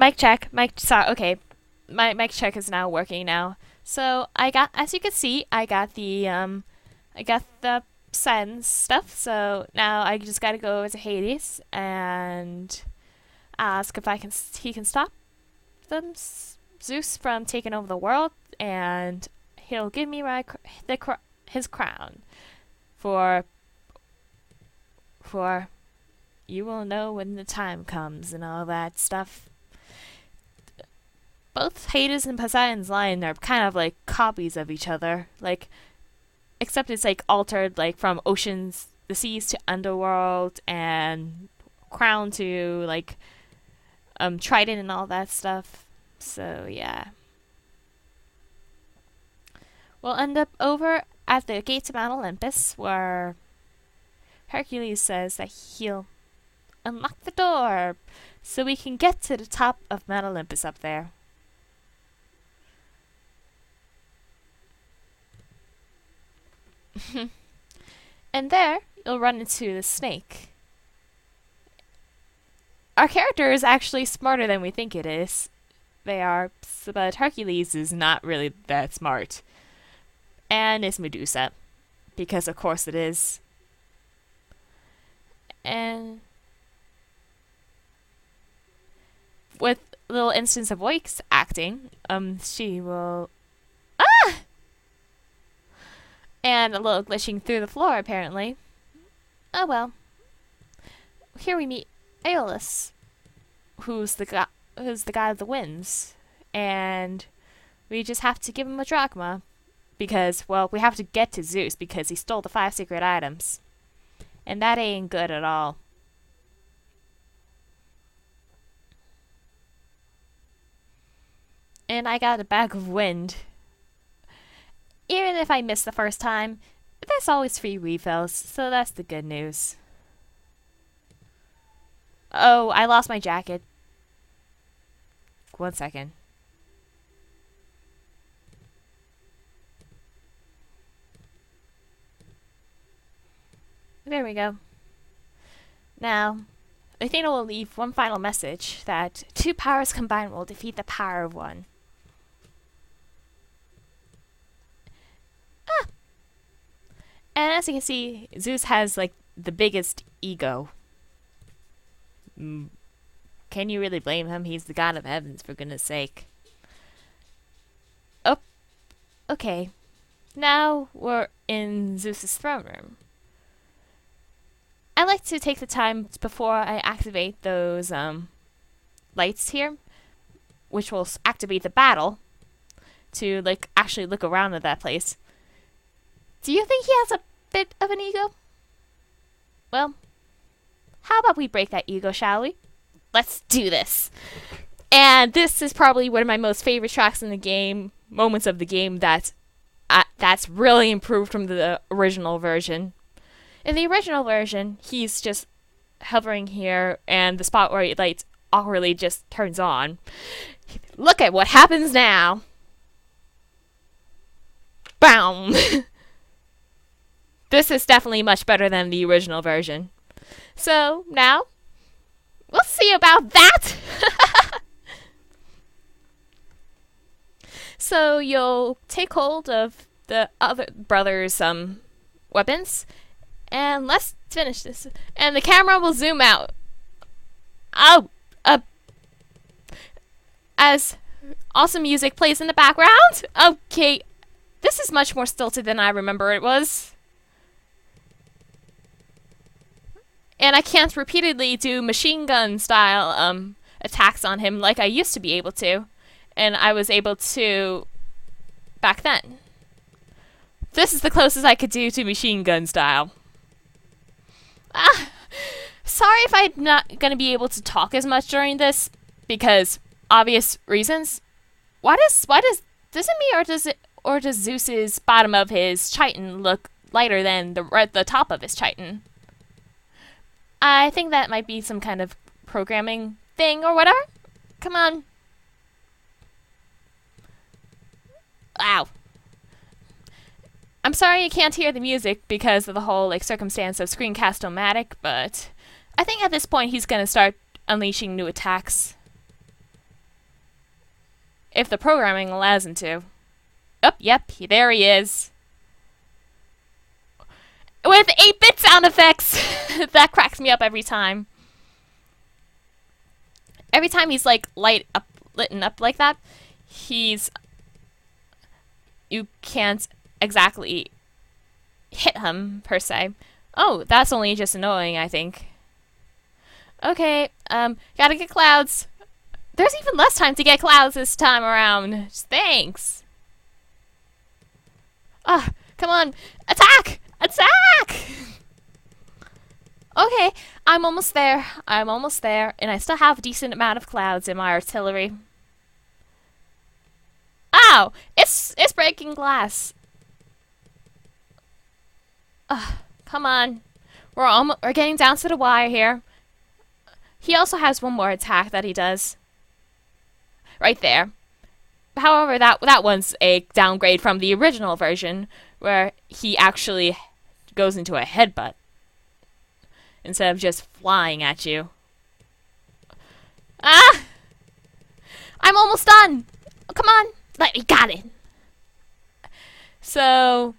Mic check. Mic. Sorry. Okay, my mic check is now working now. So I got, as you can see, I got the sun stuff. So now I just gotta go over to Hades and ask if he can stop them, Zeus from taking over the world, and he'll give me his crown for for you will know when the time comes and all that stuff. Both Hades and Poseidon's line are kind of like copies of each other, like except it's like altered, like from oceans, the seas to underworld, and crown to like trident and all that stuff. So yeah, we'll end up over at the gates of Mount Olympus, where Hercules says that he'll unlock the door so we can get to the top of Mount Olympus up there. And there, you'll run into the snake. Our character is actually smarter than we think it is. They are, but Hercules is not really that smart. And it's Medusa, because of course it is. And with a little instance of voice acting, she will and a little glitching through the floor apparently. Oh well. Here we meet Aeolus, who's the god of the winds, and we just have to give him a drachma because, well, we have to get to Zeus because he stole the 5 secret items, and that ain't good at all. And I got a bag of wind. Even if I miss the first time, there's always free refills, so that's the good news. Oh, I lost my jacket. 1 second. There we go. Now, Athena will leave one final message that 2 powers combined will defeat the power of 1. And as you can see, Zeus has like the biggest ego. Can you really blame him? He's the god of heavens, for goodness sake. Oh, okay. Now we're in Zeus's throne room. I like to take the time before I activate those lights here, which will activate the battle, to like actually look around at that place. Do you think he has a bit of an ego? Well, how about we break that ego, shall we? Let's do this. And this is probably one of my most favorite tracks in the game, moments of the game that's really improved from the original version. In the original version, he's just hovering here, and the spot where it lights awkwardly just turns on. Look at what happens now. Boom. This is definitely much better than the original version. So, now, we'll see about that! So, you'll take hold of the other brother's weapons, and let's finish this. And the camera will zoom out. Oh! As awesome music plays in the background? Okay, this is much more stilted than I remember it was. And I can't repeatedly do machine gun style attacks on him like I used to be able to. And I was able to back then. This is the closest I could do to machine gun style. Sorry if I'm not going to be able to talk as much during this, because obvious reasons. Why does it or does Zeus's bottom of his chitin look lighter than the top of his chitin? I think that might be some kind of programming thing or whatever. Come on. Ow. I'm sorry you can't hear the music because of the whole like circumstance of Screencast-O-Matic, but I think at this point he's gonna start unleashing new attacks. if the programming allows him to. Oh, yep, there he is. With 8-bit sound effects! That cracks me up every time. Every time he's like lit up like that, you can't exactly hit him per se. Oh, that's only just annoying, I think. Okay, gotta get clouds. There's even less time to get clouds this time around. Thanks. Ah, come on, attack! Attack! Okay, I'm almost there. And I still have a decent amount of clouds in my artillery. Ow! It's breaking glass. Come on. We're getting down to the wire here. He also has one more attack that he does. Right there. However, that one's a downgrade from the original version, where he actually goes into a headbutt instead of just flying at you. Ah! I'm almost done! Come on! We got it! So,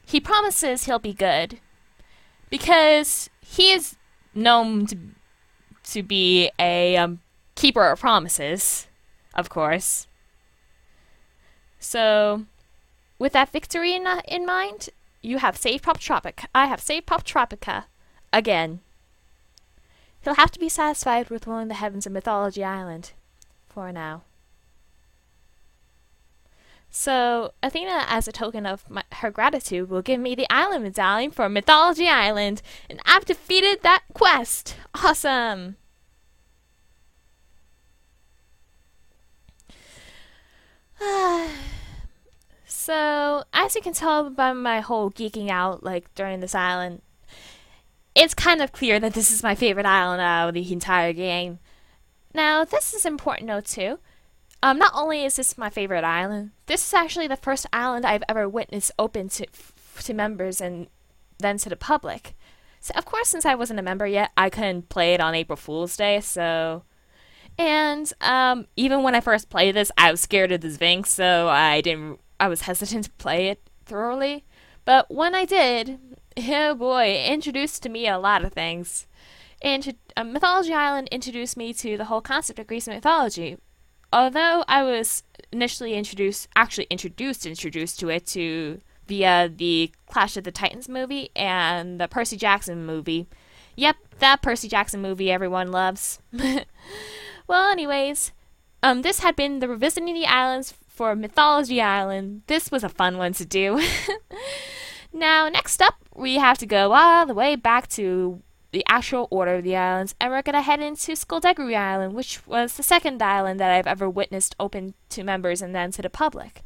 he promises he'll be good, because he is known to be a keeper of promises, of course. So, with that victory in mind, you have saved Poptropica. I have saved Poptropica again. He'll have to be satisfied with ruling the heavens of Mythology Island for now. So, Athena, as a token of her gratitude, will give me the island medallion for Mythology Island, and I've defeated that quest. Awesome! So, as you can tell by my whole geeking out, during this island, it's kind of clear that this is my favorite island out of the entire game. Now, this is an important note too. Not only is this my favorite island, this is actually the first island I've ever witnessed open to members and then to the public. So, of course, since I wasn't a member yet, I couldn't play it on April Fool's Day, so... And, even when I first played this, I was scared of the Sphinx, so I was hesitant to play it thoroughly. But when I did, oh boy, it introduced to me a lot of things. Mythology Island introduced me to the whole concept of Greek mythology. Although I was initially introduced to it via the Clash of the Titans movie and the Percy Jackson movie. Yep, that Percy Jackson movie everyone loves. Well, anyways, this had been the Revisiting the Islands for Mythology Island. This was a fun one to do. Now, next up, we have to go all the way back to the actual order of the islands, and we're going to head into Skullduggery Island, which was the second island that I've ever witnessed open to members and then to the public.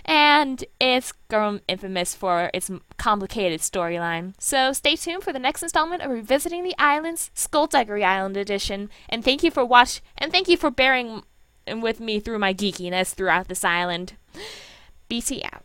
And it's grown infamous for its complicated storyline. So stay tuned for the next installment of Revisiting the Islands, Skullduggery Island Edition, and thank you for bearing with me through my geekiness throughout this island. BT out.